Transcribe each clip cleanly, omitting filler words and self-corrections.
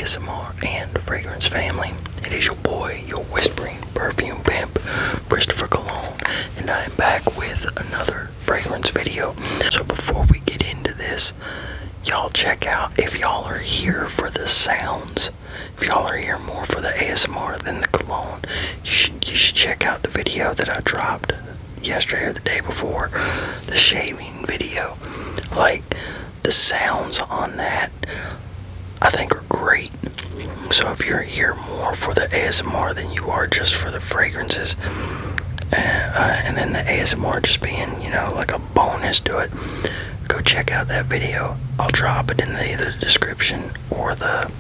ASMR and fragrance family. It is your boy, your whispering perfume pimp, Christopher Cologne, and I am back with another fragrance video. So before we get into this, y'all check out, if y'all are here for the sounds, if y'all are here more for the ASMR than the cologne, you should check out the video that I dropped yesterday or the day before, the shaving video. Like, the sounds on that I think are great. So if you're here more for the ASMR than you are just for the fragrances, and then the ASMR just being, you know, like a bonus to it, go check out that video. I'll drop it in either the description or the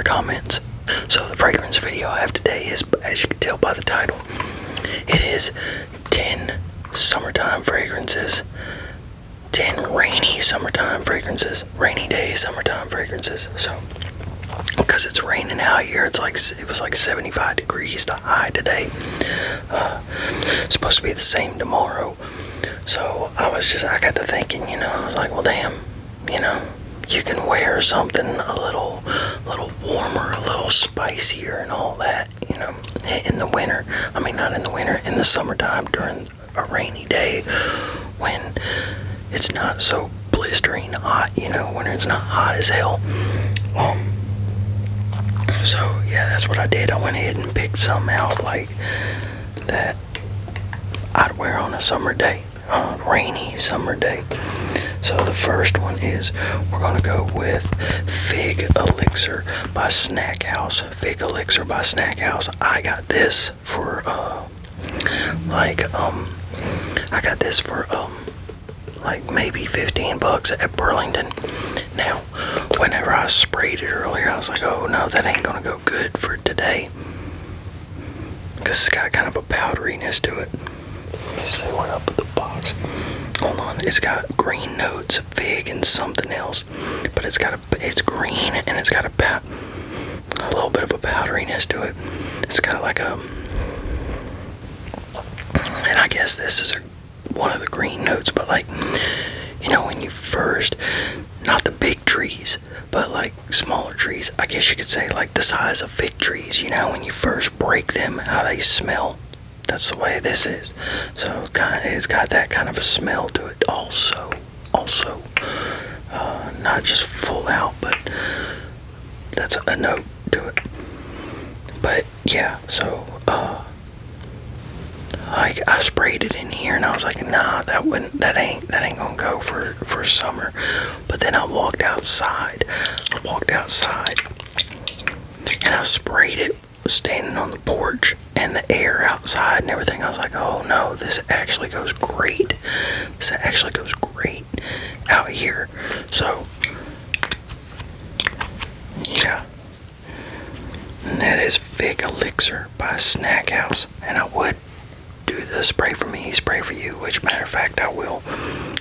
comments. So the fragrance video I have today is, as you can tell by the title, it is 10 summertime fragrances, 10 rainy summertime fragrances, rainy day summertime fragrances. So because it's raining out here, it was like 75 degrees the high today. It's supposed to be the same tomorrow. So I got to thinking, you know, I was like, well, damn, you know, you can wear something a little warmer, a little spicier and all that, you know, in the winter. I mean, not in the winter, in the summertime during a rainy day when it's not so blistering hot, you know, when it's not hot as hell. So yeah, that's what I did. I went ahead and picked some out like that I'd wear on a summer day, on a rainy summer day. So the first one is, we're gonna go with Fig Elixir by Snack House. Fig Elixir by Snack House. I got this for like maybe $15 at Burlington. Now, whenever I sprayed it earlier, I was like, oh no, that ain't gonna go good for today, because it's got kind of a powderiness to it. Let me see what I put the box. Hold on, it's got green notes, fig, and something else, but it's green and it's got a little bit of a powderiness to it. It's got like and I guess this is one of the green notes, but like, you know, when you first, not the big trees, but like smaller trees, I guess you could say like the size of fig trees, you know, when you first break them, how they smell. That's the way this is. So it's got that kind of a smell to it also, not just full out, but that's a note to it. But yeah, so I sprayed it in here and I was like, nah, that ain't gonna go for summer. But then I walked outside and I sprayed it standing on the porch, and the air outside and everything. I was like, oh no, this actually goes great. This actually goes great out here. So yeah, and that is Fig Elixir by Snack House. And I would do the spray for me, spray for you, which matter of fact I will,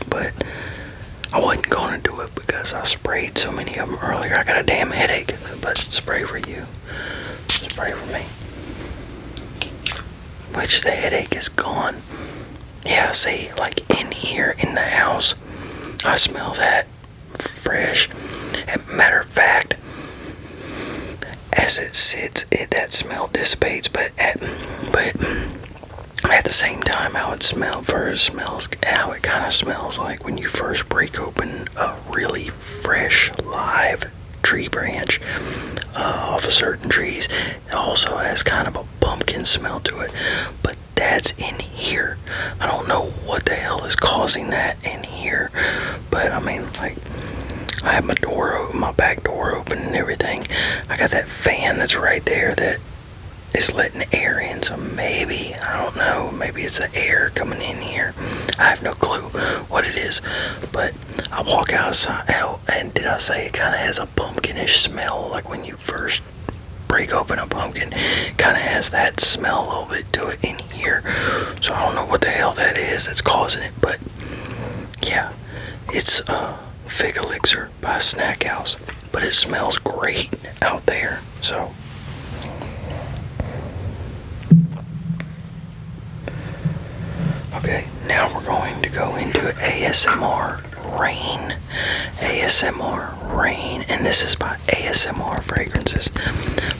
but I wasn't gonna do it because I sprayed so many of them earlier. I got a damn headache. But spray for you, spray for me, which the headache is gone. Yeah, see, like in here in the house, I smell that fresh. And matter of fact, as it sits, that smell dissipates, but at the same time, how it kind of smells like when you first break open a really fresh live tree branch off of certain trees. It also has kind of a pumpkin smell to it, but that's in here. I don't know what the hell is causing that in here, but I mean, like, I have my back door open and everything. I got that fan that's right there that is letting air in, so maybe, I don't know, maybe it's the air coming in here. I have no clue what it is, but I walk outside out, and did I say it kind of has a pumpkinish smell, like when you first break open a pumpkin, kind of has that smell a little bit to it in here. So I don't know what the hell that is that's causing it, but yeah, it's Fig Elixir by Snack House, but it smells great out there. So okay, now we're going to go into ASMR Rain. ASMR Rain. And this is by ASMR Fragrances.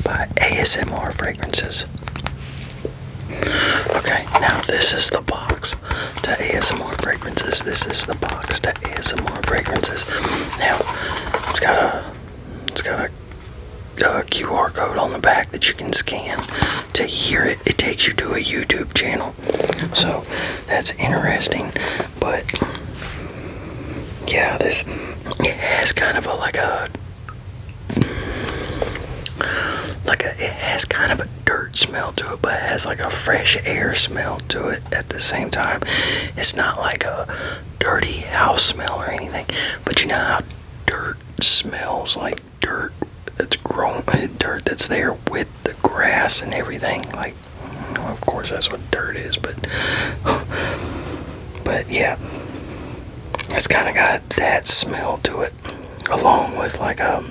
By ASMR Fragrances. Okay, now this is the box to ASMR Fragrances. This is the box to ASMR Fragrances. Now, it's got a QR code on the back that you can scan to hear it. It takes you to a YouTube channel, so that's interesting. But yeah, it has kind of it has kind of a dirt smell to it, but it has like a fresh air smell to it at the same time. It's not like a dirty house smell or anything, but you know how dirt smells, like dirt that's grown, dirt that's there with the grass and everything. Like, well, of course that's what dirt is, but yeah, it's kind of got that smell to it, along with like a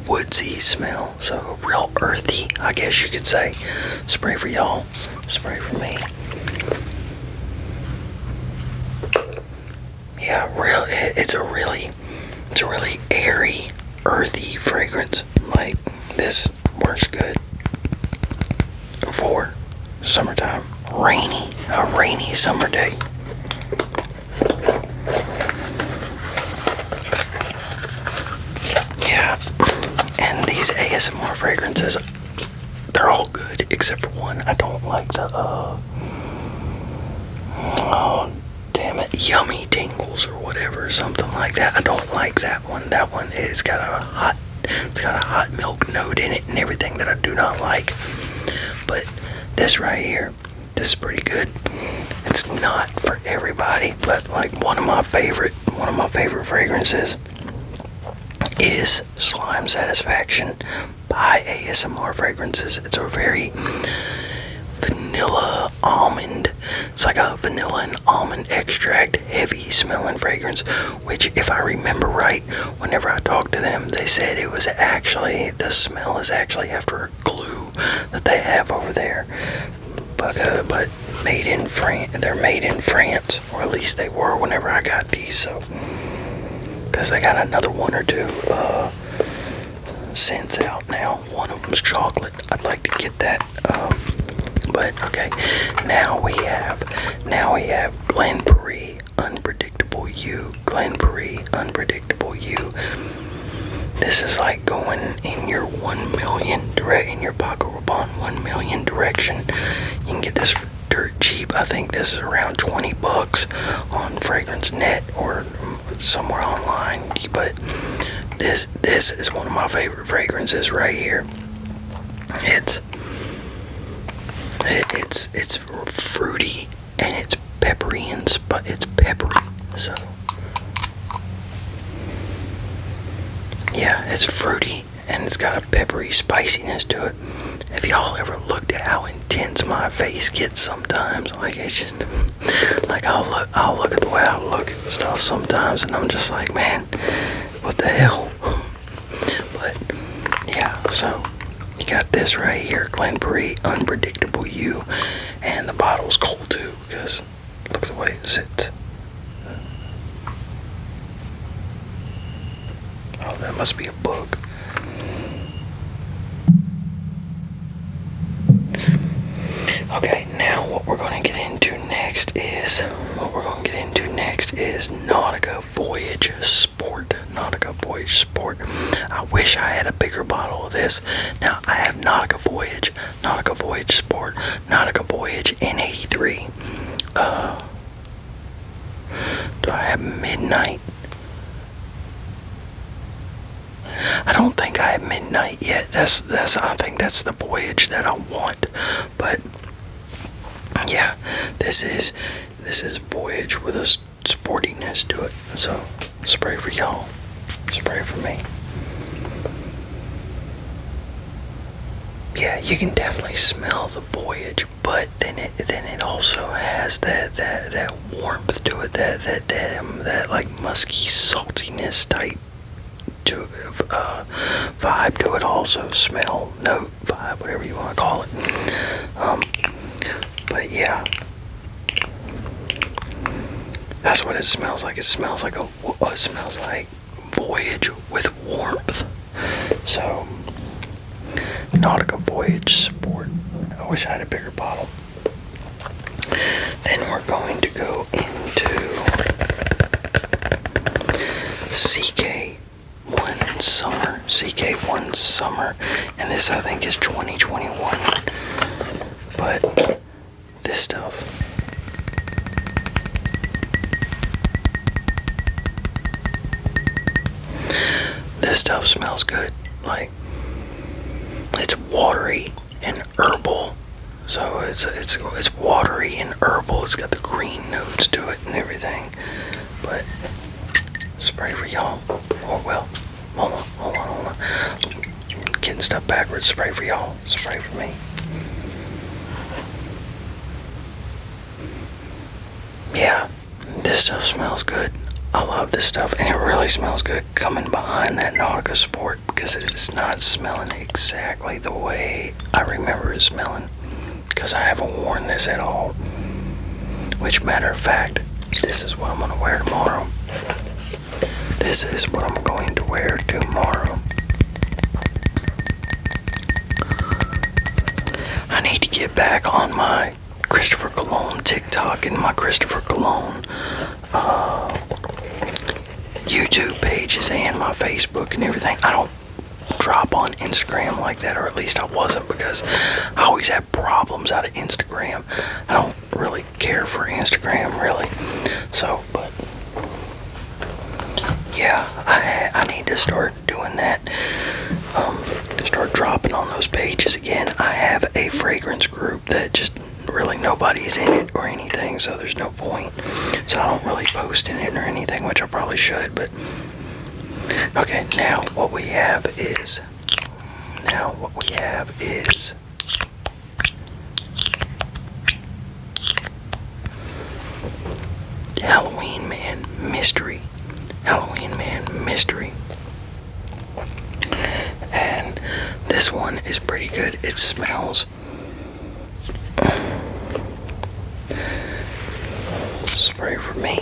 woodsy smell, so real earthy, I guess you could say. Spray for y'all, spray for me. Yeah, it's a really airy, earthy fragrance. Like, this works good for summertime, a rainy summer day. Yeah, and these ASMR fragrances, they're all good except for one. I don't like the oh damn it, Yummy Tingles or whatever, something like that. I don't like that one. That one is got a hot milk note in it and everything that I do not like. But this right here, this is pretty good. It's not for everybody, but like one of my favorite fragrances is Slime Satisfaction by ASMR Fragrances. It's a very vanilla almond. It's like a vanilla and almond extract, heavy smelling fragrance, which, if I remember right, whenever I talked to them, they said it was actually, the smell is actually after a glue that they have over there. But made in France. They're made in France, or at least they were whenever I got these. So, because they got another one or two scents out now. One of them's chocolate. I'd like to get that. But okay, now we have Glenbury Unpredictable You. Glenbury Unpredictable You. This is like going in your 1 million in your Paco Rabanne 1 million direction. You can get this for dirt cheap. I think this is around $20 on Fragrance Net or somewhere online. But this is one of my favorite fragrances right here. It's fruity and it's peppery but it's peppery. So yeah, it's fruity and it's got a peppery spiciness to it. Have y'all ever looked at how intense my face gets sometimes? Like, it's just like I'll look at the way I look at stuff sometimes, and I'm just like, man, what the hell? But yeah, so you got this right here, Glenbury Unpredictable You, and the bottle's cold too because look at the way it sits. Oh, that must be a bug. Okay, now what we're going to get into next is Nautica Voyage Sport. Nautica Voyage Sport. I wish I had a bigger bottle of this. Now, I have Nautica Voyage Sport, Nautica Voyage N83. Do I have Midnight? I don't think I have Midnight yet. I think that's the Voyage that I want. But yeah, this is Voyage with a sportiness to it. So spray for y'all, spray for me. Yeah, you can definitely smell the Voyage, but then it also has that warmth to it, that like musky saltiness type to vibe to it. Also smell, note, vibe, whatever you want to call it. But yeah, That's what it smells like. It smells like it smells like Voyage with warmth. So, Nautica Voyage Sport. I wish I had a bigger bottle. Then we're going to go into CK1 Summer. CK1 Summer. And this, I think, is 2021. But this stuff. This stuff smells good. Like, it's watery and herbal. So it's watery and herbal. It's got the green notes to it and everything. But spray for y'all. Oh well. Hold on. Getting stuff backwards. Spray for y'all. Spray for me. Yeah, this stuff smells good. I love this stuff, and it really smells good coming behind that Nautica Sport because it's not smelling exactly the way I remember it smelling. Because I haven't worn this at all. Which, matter of fact, this is what I'm going to wear tomorrow. This is what I'm going to wear tomorrow. I need to get back on my Christopher Cologne TikTok and my Christopher Cologne YouTube pages and my Facebook and everything. I don't drop on Instagram like that, or at least I wasn't, because I always have problems out of Instagram. I don't really care for Instagram, really. So, but yeah, I need to start doing that. To start dropping on those pages again. I have a fragrance group that just really nobody's in it or anything, so there's no point. So I don't really post in it or anything, which I probably should, but okay, now what we have is Halloween Man Mystery. And this one is pretty good. It smells spray for me.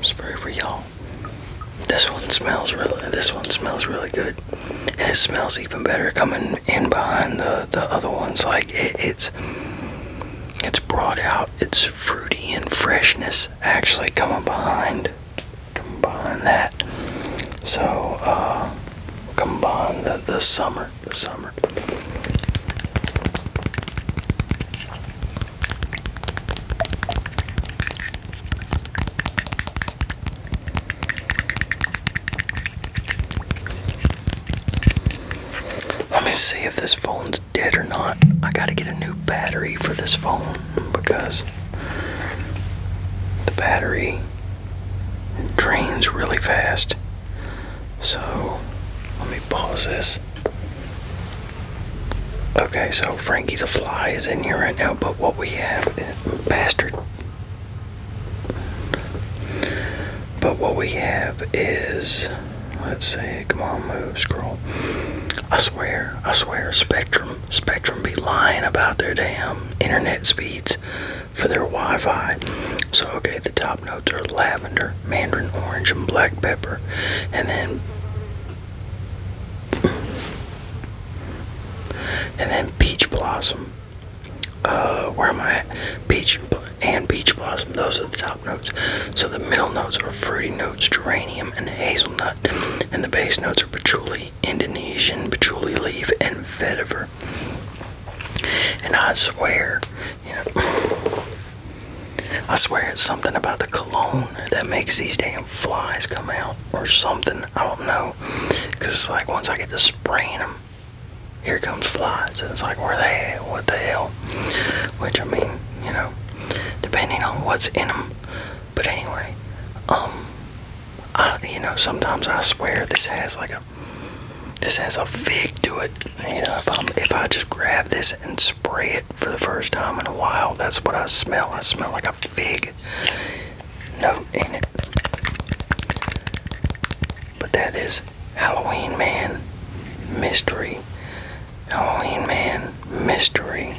Spray for y'all. This one smells really good. And it smells even better coming in behind the other ones. Like it's brought out its fruity and freshness actually coming behind that. So coming behind the summer. Let me see if this phone's dead or not. I gotta get a new battery for this phone because the battery drains really fast. So let me pause this. Okay, so Frankie the Fly is in here right now, but what we have is bastard. But what we have is, let's see, come on, move, scroll. I swear, Spectrum be lying about their damn internet speeds for their Wi-Fi. So, okay, the top notes are lavender, mandarin orange, and black pepper. And then peach blossom. Where am I at? Peach blossom. Those are the top notes. So the middle notes are fruity notes, geranium, and hazelnut. And the base notes are patchouli, Indonesian, patchouli leaf, and vetiver. And I swear, I swear it's something about the cologne that makes these damn flies come out or something. I don't know. Because it's like once I get to spraying them, here comes flies. And it's like, where they at? What the hell? Which, I mean, depending on what's in them. But anyway, sometimes I swear this has a fig to it. If I just grab this and spray it for the first time in a while, that's what I smell. I smell like a fig note in it. But that is Halloween Man Mystery. Halloween Man Mystery.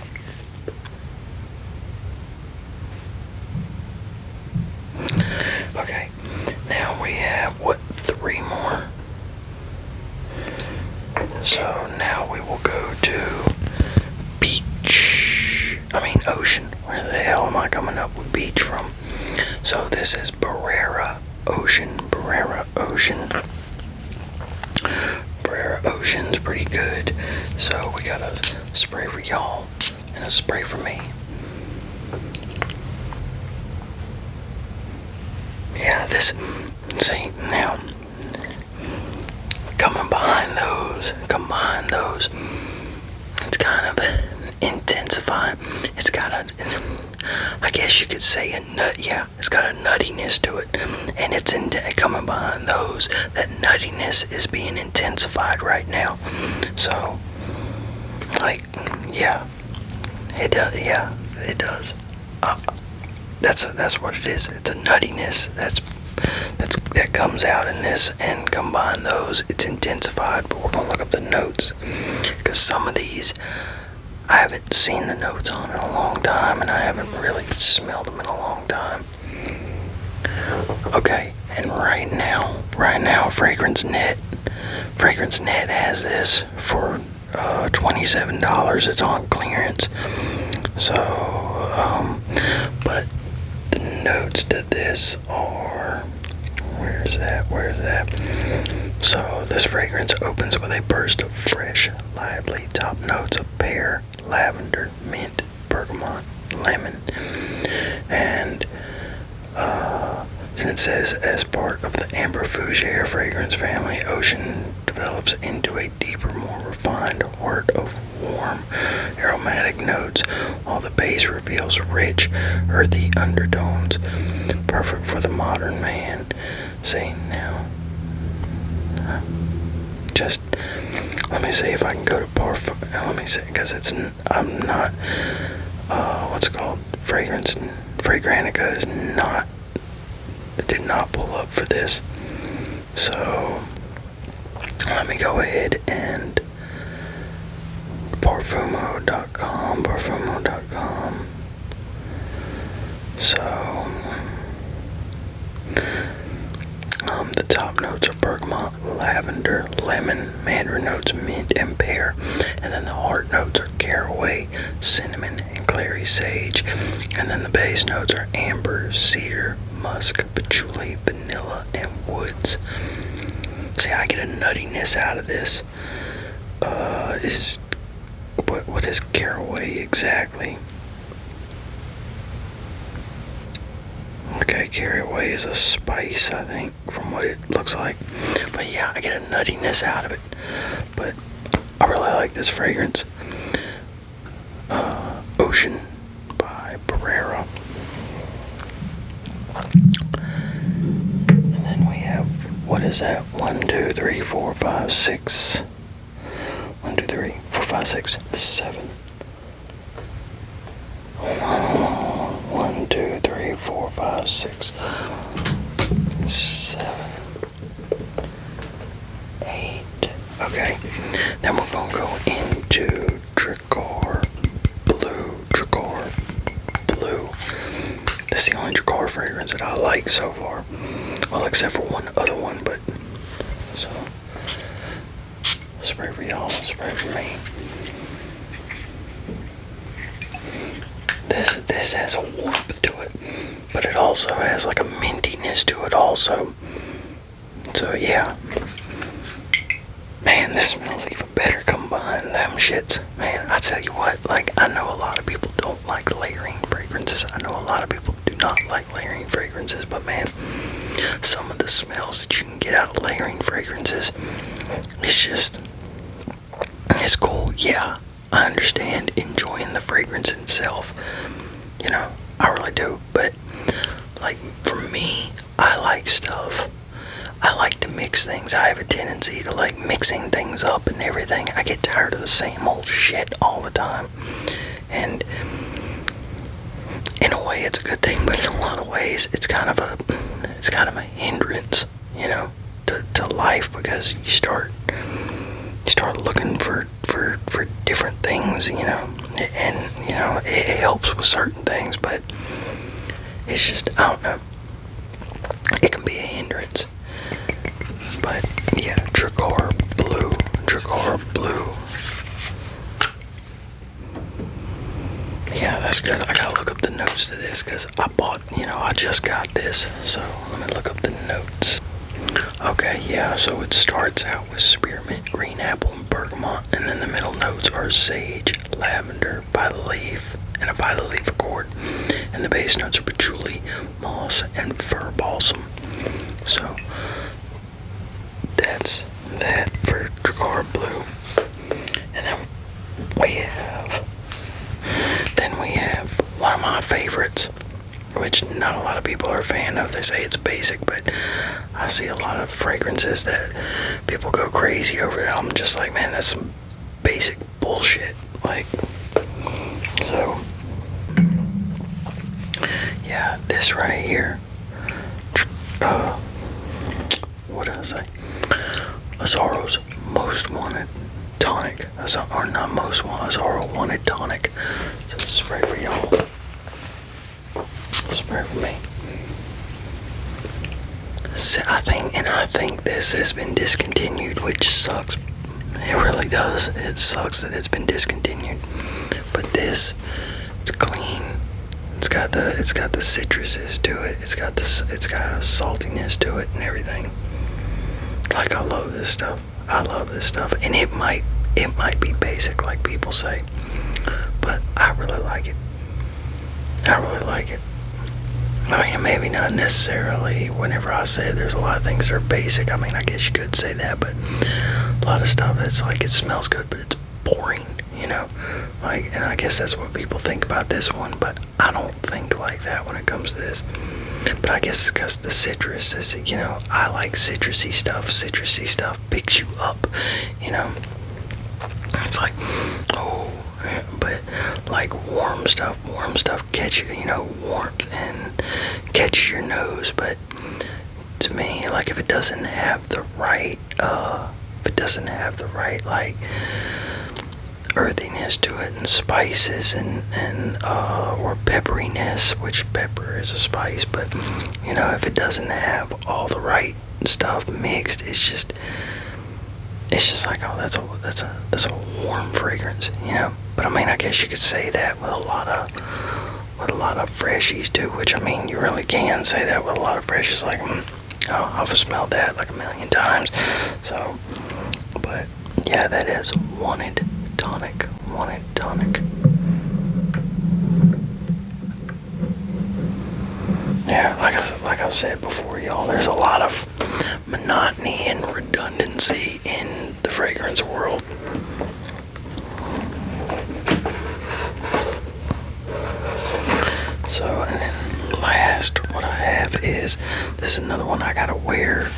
So now we will go to ocean. Where the hell am I coming up with beach from? So this is Barrera Ocean. Barrera Ocean's pretty good. So we got a spray for y'all and a spray for me. Yeah, see, now, combine those, it's kind of intensifying. It's got I guess you could say it's got a nuttiness to it, and it's coming behind those. That nuttiness is being intensified right now. So, it does. That's what it is. It's a nuttiness that comes out in this, and combine those, it's intensified. But we're gonna look up the notes, because some of these I haven't seen the notes on in a long time, and I haven't really smelled them in a long time. Okay, and right now, Fragrance Net has this for $27. It's on clearance. So, but the notes to this are, where's that? So this fragrance opens with a burst of fresh, lively top notes of pear, lavender, mint, bergamot, lemon, and then it says, as part of the Amber Fougere fragrance family, Ocean develops into a deeper, more refined heart of warm, aromatic notes, while the base reveals rich, earthy undertones, perfect for the modern man. See, now, just let me see if I can go to parfum. Let me see, because I'm not, what's it called? Fragrantica is not, it did not pull up for this. So, let me go ahead and Parfumo.com. So, the top notes are bergamot, lavender, lemon, mandarin notes, mint, and pear. And then the heart notes are caraway, cinnamon, and clary sage. And then the base notes are amber, cedar, musk, patchouli, vanilla, and woods. See, I get a nuttiness out of this. What is caraway exactly? Okay, caraway is a spice, I think, from what it looks like. But yeah, I get a nuttiness out of it. But I really like this fragrance. Ocean by Barrera. And then we have, what is that? 1, 2, 3, 4, 5, 6. 1, 2, 3, 4, 5, 6, 7. 1, 2, 3, 4, 5, 6, 7, 8. Okay. Then we're gonna go into Drakkar Blue. This is the only Drakkar fragrance that I like so far. Well, except for one other one, but so. Spray for y'all, spray for me. This has a warmth to it, but it also has like a mintiness to it also. So yeah. Man, this smells even better coming behind them shits. Man, I tell you what, like, I know a lot of people don't like layering fragrances. I know a lot of people do not like layering fragrances, but man, some of the smells that you can get out of layering fragrances, it's cool. Yeah, I understand enjoying the fragrance itself. You know, I really do. But, like, for me, I like stuff. I like to mix things. I have a tendency to like mixing things up and everything. I get tired of the same old shit all the time. And in a way, it's a good thing, but in a lot of ways, it's kind of a hindrance, you know, to life, because you start looking for different things, you know, and you know it helps with certain things, but it's just, I don't know, it can be a hindrance. But yeah, Drakkar Blue I gotta look up the notes to this because I bought, I just got this. So let me look up the notes. Okay, yeah, so it starts out with spearmint, green apple, and bergamot, and then the middle notes are sage, lavender, violet leaf, and a violet leaf accord. And the base notes are patchouli, moss, and fir balsam. So that's that for Dracar Blue. And then we have one of my favorites, which not a lot of people are a fan of. They say it's basic, but I see a lot of fragrances that people go crazy over. I'm just like, man, that's some basic bullshit. Like, so yeah, this right here, what did I say? Azzaro's Most Wanted Tonic, or not Most Wanted, Azzaro Wanted Tonic. So spray for y'all. Spray for me. So I think this has been discontinued, which sucks. It really does. It sucks that it's been discontinued. But this, it's clean. It's got the citruses to it. It's got a saltiness to it and everything. Like, I love this stuff. I love this stuff. And it might be basic like people say, but I really like it. I really like it. I mean, maybe not necessarily. Whenever I say there's a lot of things that are basic, I mean, I guess you could say that, but a lot of stuff, it's like it smells good, but it's boring, Like, and I guess that's what people think about this one, but I don't think like that when it comes to this. But I guess it's because the citrus is, I like citrusy stuff. Citrusy stuff picks you up, It's like, oh, yeah, but like warm stuff catch you, warmth and catch your nose. But to me, like, if it doesn't have the right, like earthiness to it and spices and or pepperiness, which pepper is a spice, but if it doesn't have all the right stuff mixed, it's just like, oh, that's a warm fragrance, But I mean, I guess you could say that with a lot of freshies too, which, I mean, you really can say that with a lot of freshies. Like, oh, I've smelled that like a million times. So, but yeah, that is Wanted Tonic. Yeah, like I've said before, y'all, there's a lot of monotony and redundancy in the fragrance world. So, and then last, what I have is, this is another one I gotta wear.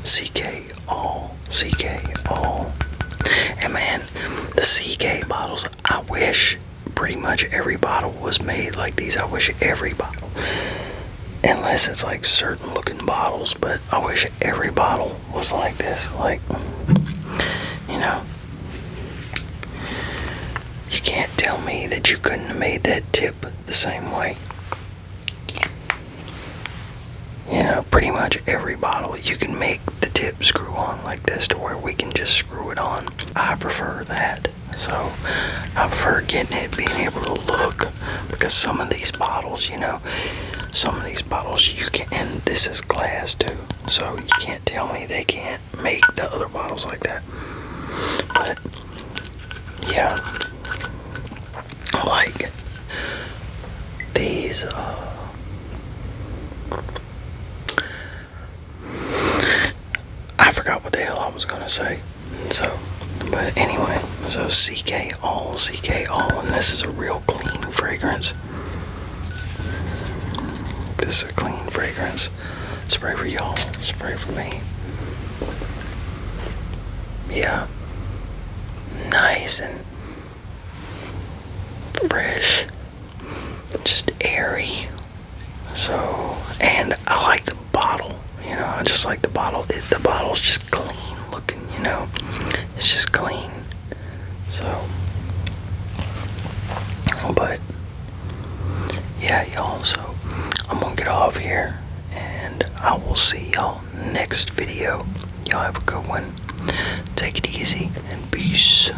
CK All. And man, the CK bottles, I wish pretty much every bottle was made like these. I wish every bottle, unless it's like certain looking bottles, but I wish every bottle was like this. Like, you can't tell me that you couldn't have made that tip the same way. Pretty much every bottle you can make the tip screw on like this to where we can just screw it on. I prefer that. So I prefer getting it, being able to look, because some of these bottles, you can, and this is glass too, so you can't tell me they can't make the other bottles like that. But yeah, like these, I forgot what the hell I was gonna say. So, but anyway, so CK All, and this is a real clean fragrance. This is a clean fragrance. Spray for y'all, spray for me. Yeah, nice and fresh, just airy. So, and I like the bottle. I just like the bottle. The bottle's just clean looking, It's just clean. So, but yeah, y'all. So I'm gonna get off here, and I will see y'all next video. Y'all have a good one. Take it easy and peace.